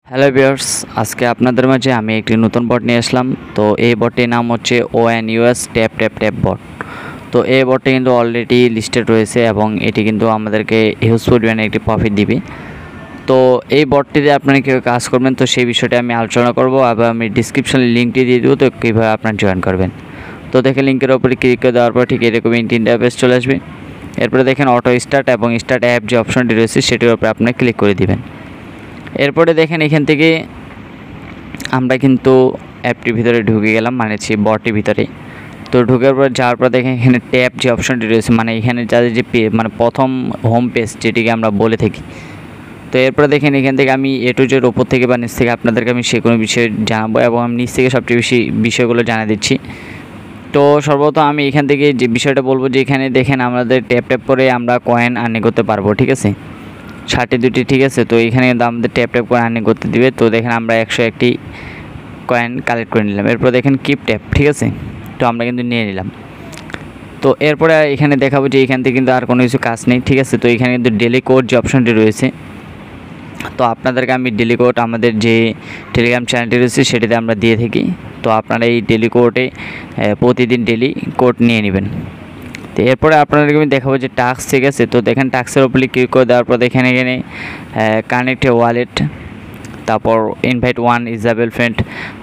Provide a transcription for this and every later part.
Hello viewers, আজকে আপনাদের মাঝে আমি একটি নতুন বট নিয়ে আসলাম। তো এই বটটির নাম হচ্ছে ONUS ট্যাপ ট্যাপ ট্যাপ বট। তো এই বটটি কিন্তু অলরেডি লিস্টেড রয়েছে এবং এটি কিন্তু আমাদেরকে হিউজ পরিমাণে একটি প্রফিট দিবে। তো এই বটটিতে আপনারা কীভাবে কাজ করবেন তো সেই বিষয়টা আমি আলোচনা করব, আবার আমি ডিসক্রিপশনে লিঙ্কটি দিয়ে দেবো, তো কীভাবে আপনারা জয়েন করবেন। তো দেখেন লিঙ্কের ওপরে ক্লিক করে দেওয়ার পর ঠিক এরকম ইন্টারফেস চলে আসবে। এরপরে দেখেন অটো স্টার্ট এবং স্টার্ট অ্যাপ যে অপশনটি রয়েছে সেটির উপরে আপনারা ক্লিক করে দিবেন। এরপরে দেখেন এখান থেকে আমরা কিন্তু অ্যাপটির ভিতরে ঢুকে গেলাম, মানে বটটির ভিতরে। তো ঢুকার পর যাওয়ার পর দেখেন এখানে ট্যাপ যে অপশনটি রয়েছে, মানে এখানে যাদের যে মানে প্রথম হোম পেজ যেটিকে আমরা বলে থাকি। তো এরপরে দেখেন এখান থেকে আমি A to Z ওপর থেকে বা নিচ থেকে আপনাদেরকে আমি সে কোনো বিষয় জানাবো এবং আমি নিচ থেকে সবচেয়ে বেশি বিষয়গুলো জানিয়ে দিচ্ছি। তো সর্বপ্রথম আমি এখান থেকে যে বিষয়টা বলবো যে এখানে দেখেন আমাদের ট্যাপ ট্যাপ করে আমরা কয়েন আর্নিং করতে পারবো, ঠিক আছে, 62টি, ঠিক আছে। তো এখানে কিন্তু আমাদের ট্যাপ ট্যাপ করে আর্নিং করতে দিবে। তো দেখেন আমরা 101টি কয়েন কালেক্ট করে নিলাম। এরপর দেখেন কিপ ট্যাপ, ঠিক আছে, তো আমরা কিন্তু নিয়ে নিলাম। তো এরপরে এখানে দেখাবো যে এখান থেকে কিন্তু আর কোনো কিছু কাজ নেই, ঠিক আছে। তো এখানে কিন্তু ডেলি কোড যে অপশনটি রয়েছে, তো আপনাদেরকে আমি ডেলি কোড আমাদের যে টেলিগ্রাম চ্যানেলটি রয়েছে সেটিতে আমরা দিয়ে থাকি। তো আপনারা এই ডেলি কোডে প্রতিদিন ডেলি কোড নিয়ে নেবেন। তো এরপরে আপনাদেরকে আমি দেখাবো যে টাস্ক, ঠিক আছে। তো দেখেন টাস্কের উপরে ক্লিক করে দেওয়ার পর দেখেন এখানে কানেক্ট এ ওয়ালেট, তারপর ইনভাইট ওয়ান ইজাবেল ফ্রেন্ড,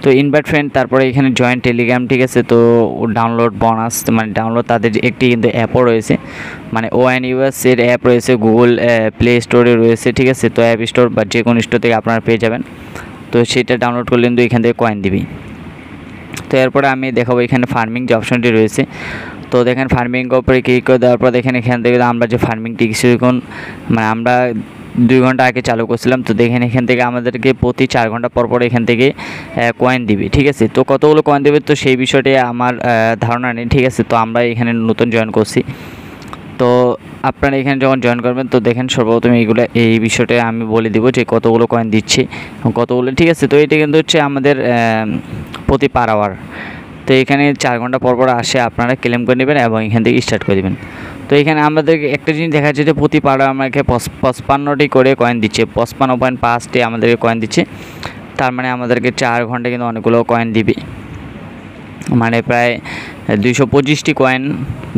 তো ইনভাইট ফ্রেন্ড, তারপরে এখানে জয়েন টেলিগ্রাম, ঠিক আছে। তো ডাউনলোড বোনাস, মানে ডাউনলোড তাদের একটি কিন্তু অ্যাপও রয়েছে, মানে ONUS এর অ্যাপ রয়েছে, গুগল প্লে স্টোরে রয়েছে, ঠিক আছে। তো অ্যাপ স্টোর বা যে কোনো স্টোর থেকে আপনারা পেয়ে যাবেন। তো সেটা ডাউনলোড করলে কিন্তু এখান থেকে কয়েন দিবি। তো এরপরে আমি দেখাবো এখানে ফার্মিং যে অপশনটি রয়েছে। তো দেখেন ফার্মিং উপরে ক্লিক করে দেওয়ার পর দেখেন এখান থেকে আমরা যে ফার্মিংটি কিছুক্ষণ, মানে আমরা 2 ঘন্টা আগে চালু করছিলাম। তো দেখেন এখান থেকে আমাদেরকে প্রতি 4 ঘন্টা পর পর এখান থেকে কয়েন দিবে, ঠিক আছে। তো কতগুলো কয়েন দেবে তো সেই বিষয়টি আমার ধারণা নেই, ঠিক আছে। তো আমরা এখানে নতুন জয়েন করছি। তো আপনারা এখানে যখন জয়েন করবেন তো দেখেন সর্বপ্রথম এই বিষয়টা আমি বলে দিব যে কতগুলো কয়েন দিচ্ছি কতগুলো, ঠিক আছে। তো এটা কিন্তু হচ্ছে আমাদের প্রতি পার আওয়ার। তো এখানে 4 ঘন্টা পর পর আসে, আপনারা ক্লেম করে নেবেন এবং এখান থেকে স্টার্ট করে দেবেন। তো এখানে আমাদেরকে একটা জিনিস দেখা যাচ্ছে যে প্রতি পার আওয়ার আমাকে 55টি করে কয়েন দিচ্ছে, 55.5টি আমাদেরকে কয়েন দিচ্ছে। তার মানে আমাদেরকে 4 ঘন্টা কিন্তু অনেকগুলো কয়েন দিবে, মানে প্রায় 225টি কয়েন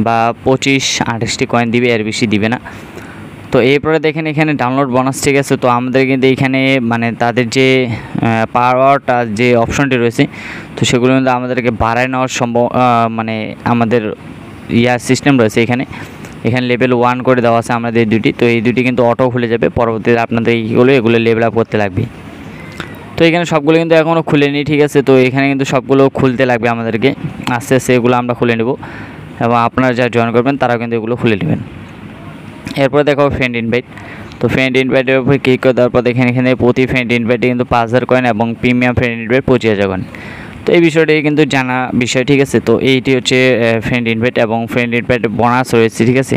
বা 25-28টি কয়েন দিবে, এর বেশি দিবে না। তো এরপরে দেখেন এখানে ডাউনলোড বোনাস, ঠিক আছে। তো আমাদের কিন্তু এখানে মানে তাদের যে পাওয়ারটা যে অপশনটি রয়েছে তো সেগুলো কিন্তু আমাদেরকে বাড়ায় নেওয়ার মানে আমাদের সিস্টেম রয়েছে এখানে লেভেল 1 করে দেওয়া আছে আমাদের দুটি। তো এই দুটি কিন্তু অটো খুলে যাবে, পরবর্তীতে আপনাদের এগুলো লেভেল আপ করতে লাগবে। তো এখানে সবগুলো কিন্তু এখনও খুলেনি, ঠিক আছে। তো এখানে কিন্তু সবগুলো খুলতে লাগবে আমাদেরকে, আস্তে আস্তে এগুলো আমরা খুলে নেব এবং আপনারা যারা জয়েন করবেন তারাও কিন্তু এগুলো খুলে নেবেন। এরপরে দেখো ফ্রেন্ড ইনভাইট। তো ফ্রেন্ড ইনভাইটের উপরে ক্লিক করে দেওয়ার পর দেখেন এখানে প্রতি ফ্রেন্ড ইনভাইটে কিন্তু 5000 কয়েন এবং প্রিমিয়াম ফ্রেন্ড ইনভাইট 25,000 কয়েন। তো এই বিষয়টি কিন্তু জানা বিষয়, ঠিক আছে। তো এইটি হচ্ছে ফ্রেন্ড ইনভাইট এবং ফ্রেন্ড ইনভাইট বোনাস রয়েছে, ঠিক আছে।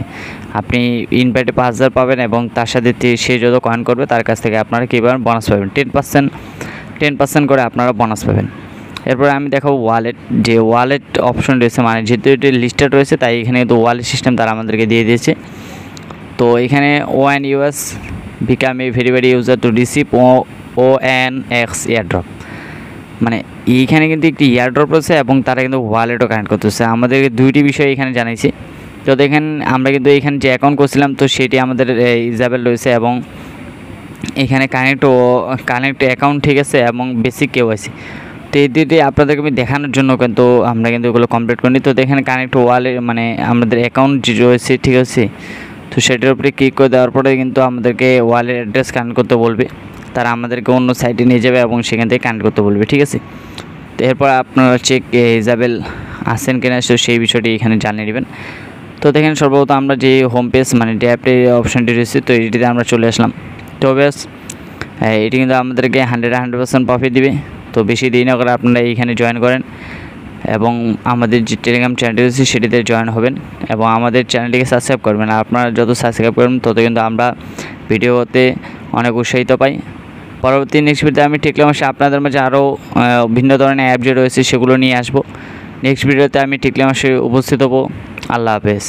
আপনি ইনভাইটে 5000 পাবেন এবং তার সাথে সে যত কয়েন করবে তার কাছ থেকে আপনারা কী পাবেন, বোনাস পাবেন 10% করে আপনারা বোনাস পাবেন। এরপরে আমি দেখাবো ওয়ালেট, যে ওয়ালেট অপশন রয়েছে, মানে যেহেতু এটি লিস্টেড রয়েছে তাই এখানে কিন্তু ওয়ালেট সিস্টেম তারা আমাদেরকে দিয়ে দিয়েছে। তো এখানে ONUS become a very very user to receive ONX airdrop, মানে এইখানে কিন্তু একটি এয়ারড্রপ রয়েছে এবং তারা কিন্তু ওয়ালেটও কানেক্ট করতেছে। আমাদেরকে দুইটি বিষয় এখানে জানাইছে। তো দেখেন আমরা কিন্তু এখানে যে অ্যাকাউন্ট করছিলাম তো সেটি আমাদের ইজাবেল রয়েছে এবং এখানে কানেক্ট অ্যাকাউন্ট, ঠিক আছে, এবং বেসিক KYC। তো এই দুটি আপনাদেরকে আমি দেখানোর জন্য কিন্তু আমরা কিন্তু এগুলো কমপ্লিট করিনি। তো দেখেন কানেক্ট ওয়ালেট, মানে আমাদের অ্যাকাউন্ট যে রয়েছে, ঠিক আছে। তো সেটার উপরে ক্লিক করে দেওয়ার পরে কিন্তু আমাদেরকে ওয়ালেট অ্যাড্রেস কানেক্ট করতে বলবে, তারা আমাদেরকে অন্য সাইটে নিয়ে যাবে এবং সেখান থেকে কানেক্ট করতে বলবে, ঠিক আছে। তো এরপর আপনারা চেক ইজাবেল আসেন কিনা সেই বিষয়টি এখানে জানিয়ে নেবেন। তো দেখেন সর্বপ্রথম আমরা যে হোম পেজ, মানে ড্যাপটি অপশানটি রয়েছে তো এটিতে আমরা চলে আসলাম। তো বেশ এটি কিন্তু আমাদেরকে 100% প্রফিট দিবে। তো বেশি দেরি না করে আপনারা এইখানে জয়েন করেন এবং আমাদের যে টেলিগ্রাম চ্যানেলটি রয়েছে সেটিতে জয়েন হবেন এবং আমাদের চ্যানেলটিকে সাবস্ক্রাইব করবেন। আর আপনারা যত সাবস্ক্রাইব করবেন তত কিন্তু আমরা ভিডিওতে অনেক উৎসাহিত পাই। পরবর্তী নেক্সট ভিডিওতে আমি টেলিগ্রাম মাসে আপনাদের মাঝে আরও ভিন্ন ধরনের অ্যাপ যে রয়েছে সেগুলো নিয়ে আসবো। নেক্সট ভিডিওতে আমি টেলিগ্রাম মাসে উপস্থিত হব। আল্লাহ হাফেজ।